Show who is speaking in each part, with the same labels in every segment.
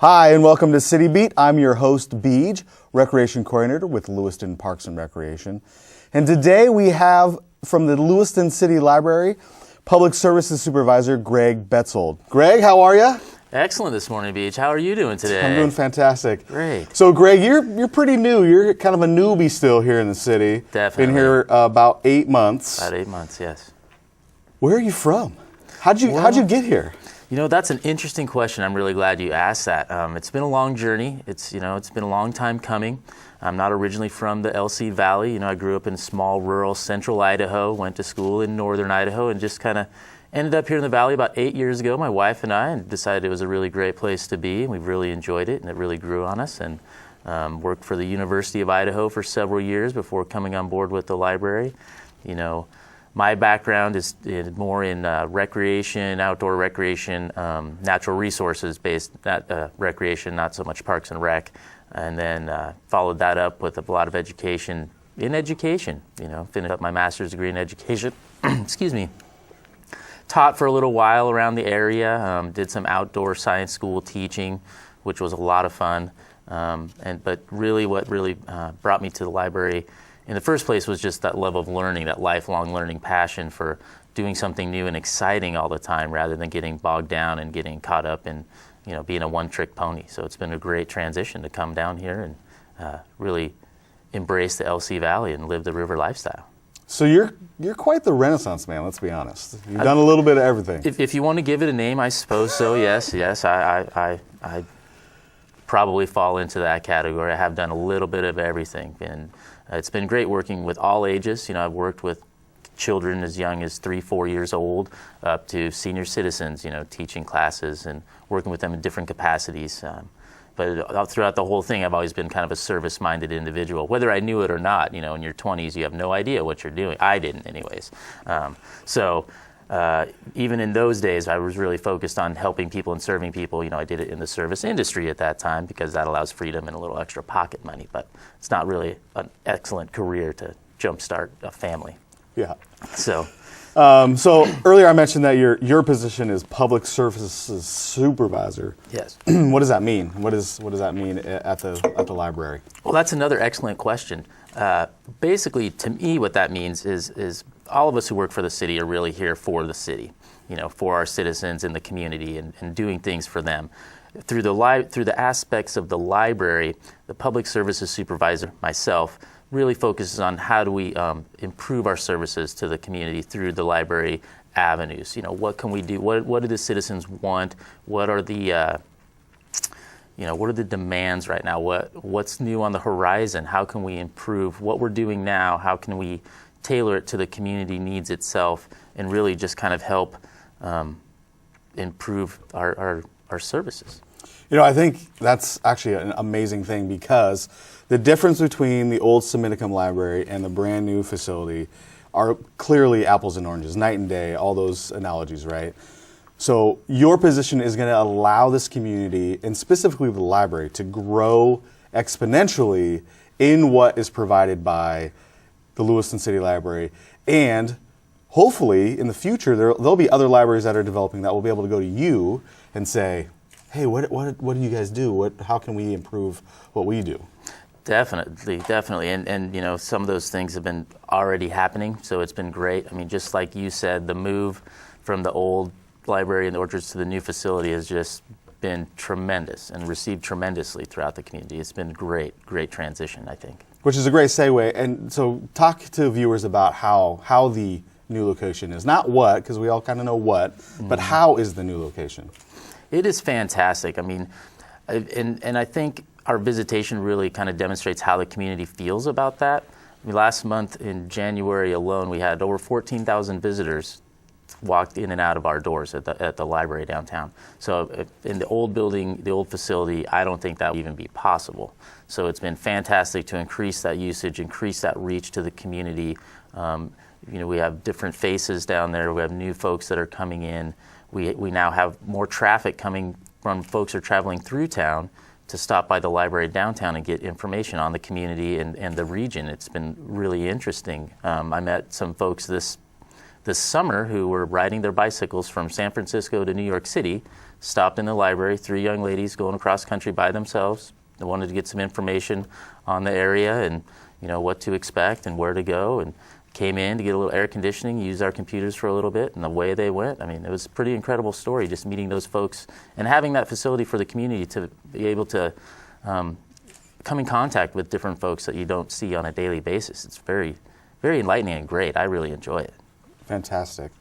Speaker 1: Hi, and welcome to CityBeat. I'm your host, Beej, Recreation Coordinator with Lewiston Parks and Recreation. And today we have, from the Lewiston City Library, Public Services Supervisor Greg Betzold. Greg, how are you?
Speaker 2: Excellent this morning, Beej. How are you doing today?
Speaker 1: I'm doing fantastic.
Speaker 2: Great.
Speaker 1: So, Greg, you're pretty new. You're kind of a newbie still here in the city.
Speaker 2: Definitely.
Speaker 1: Been here about 8 months.
Speaker 2: About 8 months, yes.
Speaker 1: Where are you from? How'd you get here?
Speaker 2: You know, that's an interesting question. I'm really glad you asked that. It's been a long journey. It's been a long time coming. I'm not originally from the LC Valley. You know, I grew up in small, rural, central Idaho, went to school in northern Idaho, and just kind of ended up here in the Valley about 8 years ago, my wife and I, and decided it was a really great place to be. We've really enjoyed it, and it really grew on us, and worked for the University of Idaho for several years before coming on board with the library. You know, my background is more in recreation, outdoor recreation, natural resources-based recreation, not so much parks and rec, and then followed that up with a lot of education in education. You know, finished up my master's degree in education. Excuse me. Taught for a little while around the area, did some outdoor science school teaching, which was a lot of fun. But really what really brought me to the library in the first place was just that love of learning, that lifelong learning passion for doing something new and exciting all the time rather than getting bogged down and getting caught up in, you know, being a one-trick pony. So it's been a great transition to come down here and really embrace the LC Valley and live the river lifestyle.
Speaker 1: So you're quite the Renaissance man, let's be honest. You've done a little bit of everything.
Speaker 2: If you want to give it a name, I suppose so, yes. I probably fall into that category. I have done a little bit of everything, and it's been great working with all ages. You know, I've worked with children as young as 3-4 years old up to senior citizens, you know, teaching classes and working with them in different capacities. But throughout the whole thing, I've always been kind of a service-minded individual, whether I knew it or not. You know, in your 20s, you have no idea what you're doing. I didn't, anyways. Even in those days, I was really focused on helping people and serving people. You know, I did it in the service industry at that time because that allows freedom and a little extra pocket money. But it's not really an excellent career to jumpstart a family.
Speaker 1: Yeah.
Speaker 2: So
Speaker 1: earlier I mentioned that your position is Public Services Supervisor.
Speaker 2: Yes.
Speaker 1: What does that mean? What does that mean at the library?
Speaker 2: Well, that's another excellent question. Basically, to me, what that means is all of us who work for the city are really here for the city, you know, for our citizens in the community and doing things for them. Through the aspects of the library, the Public Services Supervisor, myself, really focuses on how do we improve our services to the community through the library avenues. You know, what can we do? What do the citizens want? What are the what are the demands right now? What's new on the horizon? How can we improve what we're doing now? How can we tailor it to the community needs itself and really just kind of help improve our services?
Speaker 1: You know, I think that's actually an amazing thing because the difference between the old Semiticum Library and the brand new facility are clearly apples and oranges, night and day, all those analogies, right? So your position is going to allow this community, and specifically the library, to grow exponentially in what is provided by the Lewiston City Library. And hopefully in the future, there'll be other libraries that are developing that will be able to go to you and say, hey, what do you guys do? How can we improve what we do?
Speaker 2: Definitely. And you know, some of those things have been already happening, so it's been great. I mean, just like you said, the move from the old library and the orchards to the new facility has just been tremendous and received tremendously throughout the community. It's been great transition, I think. Which
Speaker 1: is a great segue. And so talk to viewers about how the new location is. Not what, because we all kind of know what, but how is the new location?
Speaker 2: It is fantastic. I mean, and I think our visitation really kind of demonstrates how the community feels about that. I mean, last month in January alone, we had over 14,000 visitors walked in and out of our doors at the library downtown. So in the old building, the old facility, I don't think that would even be possible. So it's been fantastic to increase that usage, increase that reach to the community. You know, we have different faces down there. We have new folks that are coming in. We now have more traffic coming from folks who are traveling through town to stop by the library downtown and get information on the community and the region. It's been really interesting. I met some folks this this summer who were riding their bicycles from San Francisco to New York City, stopped in the library, 3 young ladies going across country by themselves. They wanted to get some information on the area and what to expect and where to go, and came in to get a little air conditioning, used our computers for a little bit, and away they went. I mean, it was a pretty incredible story just meeting those folks and having that facility for the community to be able to come in contact with different folks that you don't see on a daily basis. It's very, very enlightening and great. I really enjoy it.
Speaker 1: Fantastic.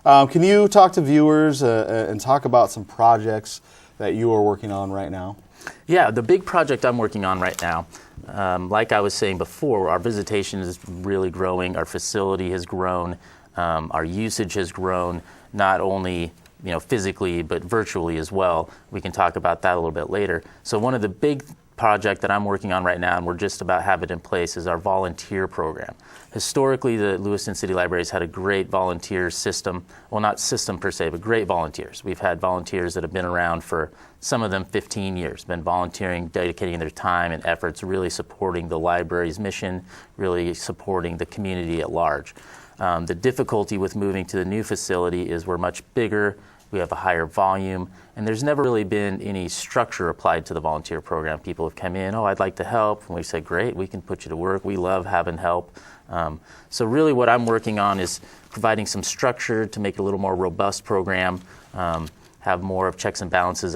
Speaker 1: Can you talk to viewers and talk about some projects that you are working on right now?
Speaker 2: Yeah, the big project I'm working on right now, like I was saying before, our visitation is really growing. Our facility has grown. Our usage has grown, not only physically, but virtually as well. We can talk about that a little bit later. So one of the big project that I'm working on right now, and we're just about to have it in place, is our volunteer program. Historically, the Lewiston City Library has had a great volunteer system. Well, not system per se, but great volunteers. We've had volunteers that have been around for, some of them 15 years, been volunteering, dedicating their time and efforts, really supporting the library's mission, really supporting the community at large. The difficulty with moving to the new facility is we're much bigger, we have a higher volume, and there's never really been any structure applied to the volunteer program. People have come in, I'd like to help, and we say, great, we can put you to work. We love having help. So really what I'm working on is providing some structure to make it a little more robust program, have more of checks and balances.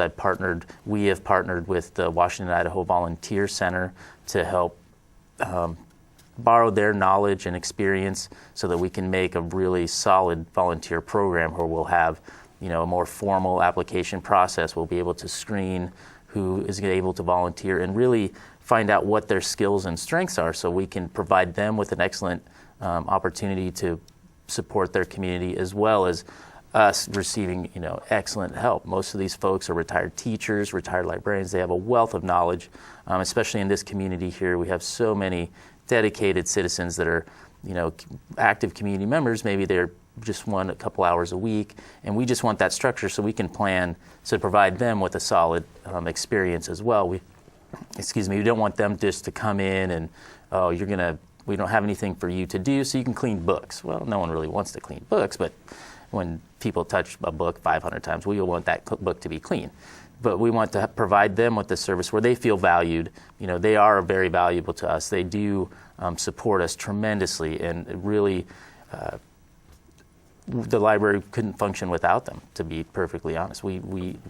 Speaker 2: We have partnered with the Washington, Idaho Volunteer Center to help borrow their knowledge and experience so that we can make a really solid volunteer program where we'll have a more formal application process. We'll be able to screen who is able to volunteer and really find out what their skills and strengths are so we can provide them with an excellent opportunity to support their community, as well as us receiving excellent help. Most of these folks are retired teachers, retired librarians. They have a wealth of knowledge, especially in this community here. We have so many dedicated citizens that are active community members. Maybe they're just a couple hours a week, and we just want that structure so we can plan to provide them with a solid experience as well. We don't want them just to come in and, we don't have anything for you to do, so you can clean books. Well, no one really wants to clean books, but when people touch a book 500 times, we want that book to be clean. But we want to provide them with the service where they feel valued. They are very valuable to us. They do support us tremendously, and really, the library couldn't function without them, to be perfectly honest. We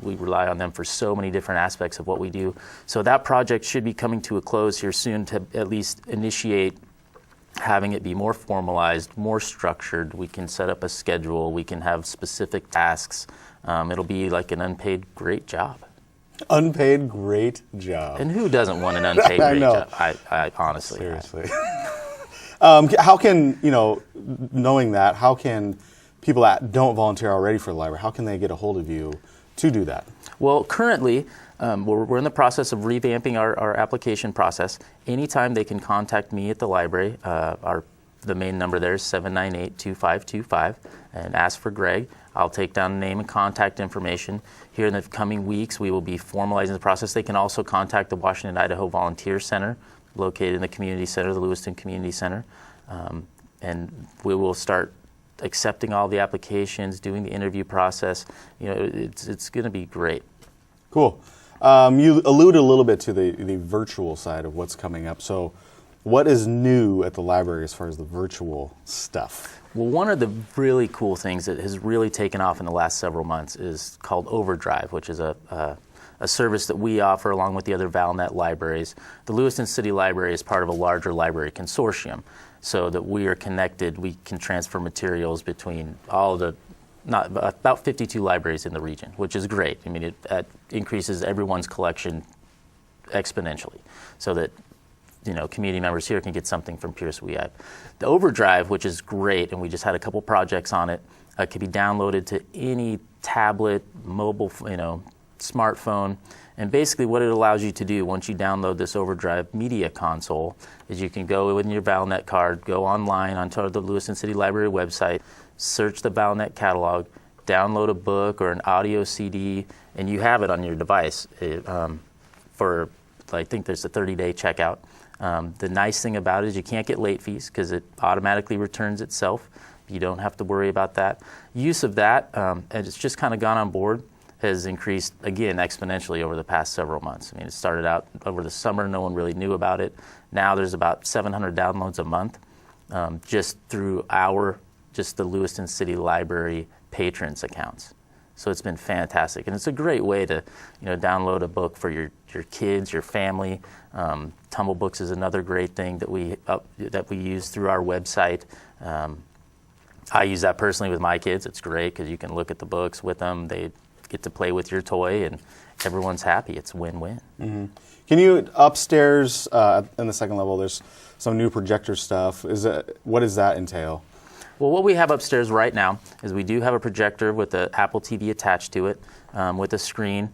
Speaker 2: rely on them for so many different aspects of what we do. So that project should be coming to a close here soon to at least initiate having it be more formalized, more structured. We can set up a schedule. We can have specific tasks. It'll be like an unpaid great job.
Speaker 1: Unpaid great job.
Speaker 2: And who doesn't want an unpaid great job? I honestly.
Speaker 1: Seriously. How can, knowing that, how can people that don't volunteer already for the library, how can they get a hold of you to do that? Well,
Speaker 2: currently, we're in the process of revamping our application process. Anytime they can contact me at the library. The main number there is 798-2525, and ask for Greg. I'll take down name and contact information. Here in the coming weeks, we will be formalizing the process. They can also contact the Washington, Idaho Volunteer Center, located in the community center, the Lewiston Community Center, and we will start accepting all the applications, doing the interview process. It's going to be great.
Speaker 1: Cool. You alluded a little bit to the virtual side of what's coming up. So what is new at the library as far as the virtual stuff?
Speaker 2: Well, one of the really cool things that has really taken off in the last several months is called Overdrive, which is a service that we offer along with the other ValNet libraries. The Lewiston City Library is part of a larger library consortium, so that we are connected. We can transfer materials between about 52 libraries in the region, which is great. I mean, it increases everyone's collection exponentially, so that community members here can get something from Pierce We have. The Overdrive, which is great, and we just had a couple projects on it, can be downloaded to any tablet, mobile, smartphone. And basically what it allows you to do once you download this Overdrive media console is you can go with your ValNet card, go online onto the Lewiston City Library website, search the ValNet catalog, download a book or an audio CD, and you have it on your device I think there's a 30-day checkout. The nice thing about it is you can't get late fees because it automatically returns itself. You don't have to worry about that. Use of that, and it's just kind of gone on board, has increased, again, exponentially over the past several months. I mean, it started out over the summer, no one really knew about it. Now there's about 700 downloads a month just through the Lewiston City Library patrons accounts. So it's been fantastic, and it's a great way to, download a book for your kids, your family. Tumble Books is another great thing that we use through our website. I use that personally with my kids. It's great because you can look at the books with them. They get to play with your toy, and everyone's happy. It's win-win.
Speaker 1: Mm-hmm. Can you, upstairs in the second level, there's some new projector stuff. What does that entail?
Speaker 2: Well, what we have upstairs right now is we do have a projector with the Apple TV attached to it with a screen.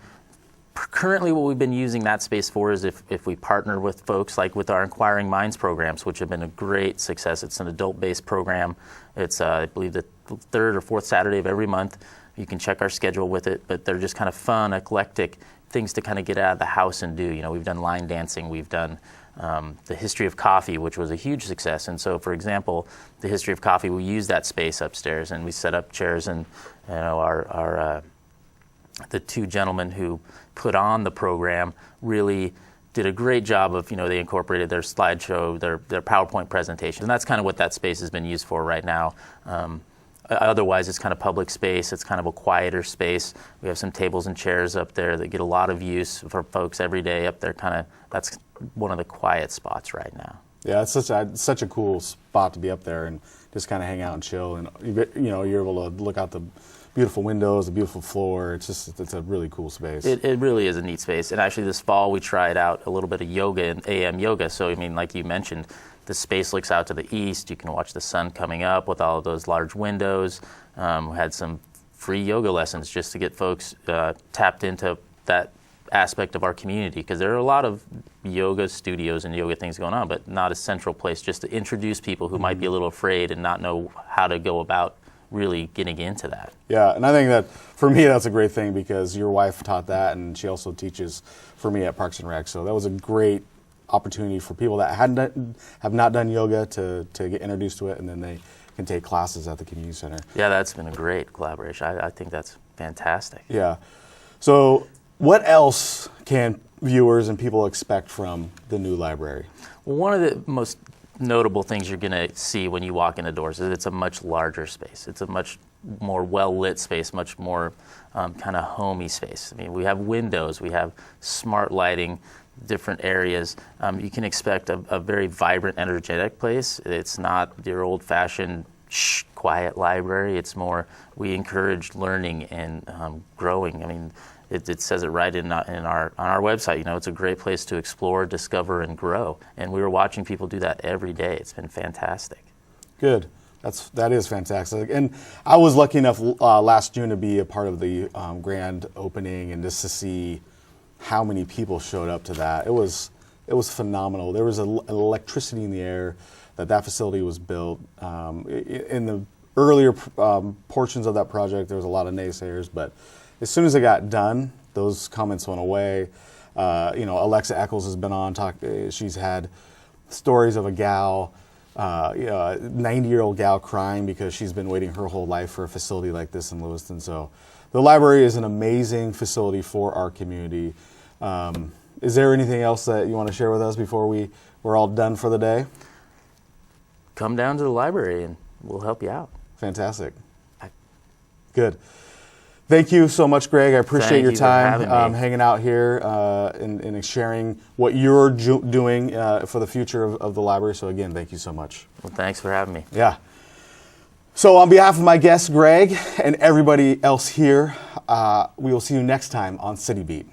Speaker 2: Currently, what we've been using that space for is if we partner with folks like with our Inquiring Minds programs, which have been a great success. It's an adult-based program. It's, I believe, the third or fourth Saturday of every month. You can check our schedule with it, but they're just kind of fun, eclectic things to kind of get out of the house and do. We've done line dancing. We've done the history of coffee, which was a huge success. And so, for example, the history of coffee, we use that space upstairs, and we set up chairs, and the two gentlemen who put on the program really did a great job of, they incorporated their slideshow, their PowerPoint presentation, and that's kind of what that space has been used for right now. Otherwise, it's kind of public space. It's kind of a quieter space. We have some tables and chairs up there that get a lot of use for folks every day up there. That's one of the quiet spots right now.
Speaker 1: Yeah, it's such a cool spot to be up there and just kind of hang out and chill. And you're able to look out the beautiful windows, the beautiful floor. It's a really cool space.
Speaker 2: It really is a neat space. And actually, this fall we tried out a little bit of yoga and AM yoga. So like you mentioned, the space looks out to the east. You can watch the sun coming up with all of those large windows. We had some free yoga lessons just to get folks tapped into that aspect of our community, because there are a lot of yoga studios and yoga things going on, but not a central place just to introduce people who might be a little afraid and not know how to go about really getting into that.
Speaker 1: Yeah, and I think that for me that's a great thing, because your wife taught that, and she also teaches for me at Parks and Rec. So that was a great opportunity for people that have not done yoga to get introduced to it, and then they can take classes at the community center.
Speaker 2: Yeah, that's been a great collaboration. I think that's fantastic.
Speaker 1: Yeah. So what else can viewers and people expect from the new library?
Speaker 2: Well, one of the most notable things you're going to see when you walk in the doors is it's a much larger space. It's a much more well-lit space, much more kind of homey space. We have windows, we have smart lighting, different areas. You can expect a very vibrant, energetic place. It's not your old-fashioned quiet library. It's more, we encourage learning and growing. It says it right on our website. It's a great place to explore, discover, and grow. And we were watching people do that every day. It's been fantastic.
Speaker 1: Good. That is fantastic. And I was lucky enough last June to be a part of the grand opening, and just to see how many people showed up to that. It was phenomenal. There was an electricity in the air that facility was built. In the earlier portions of that project, there was a lot of naysayers, but as soon as it got done, those comments went away. Alexa Eccles has been on. She's had stories of a gal, a 90-year-old gal crying because she's been waiting her whole life for a facility like this in Lewiston. So the library is an amazing facility for our community. Is there anything else that you want to share with us before we're all done for the day?
Speaker 2: Come down to the library and we'll help you out.
Speaker 1: Fantastic. Good. Thank you so much, Greg. I appreciate your time hanging out here and sharing what you're doing for the future of the library. So again, thank you so much.
Speaker 2: Well, thanks for having me.
Speaker 1: Yeah. So on behalf of my guest, Greg, and everybody else here, we will see you next time on CityBeat.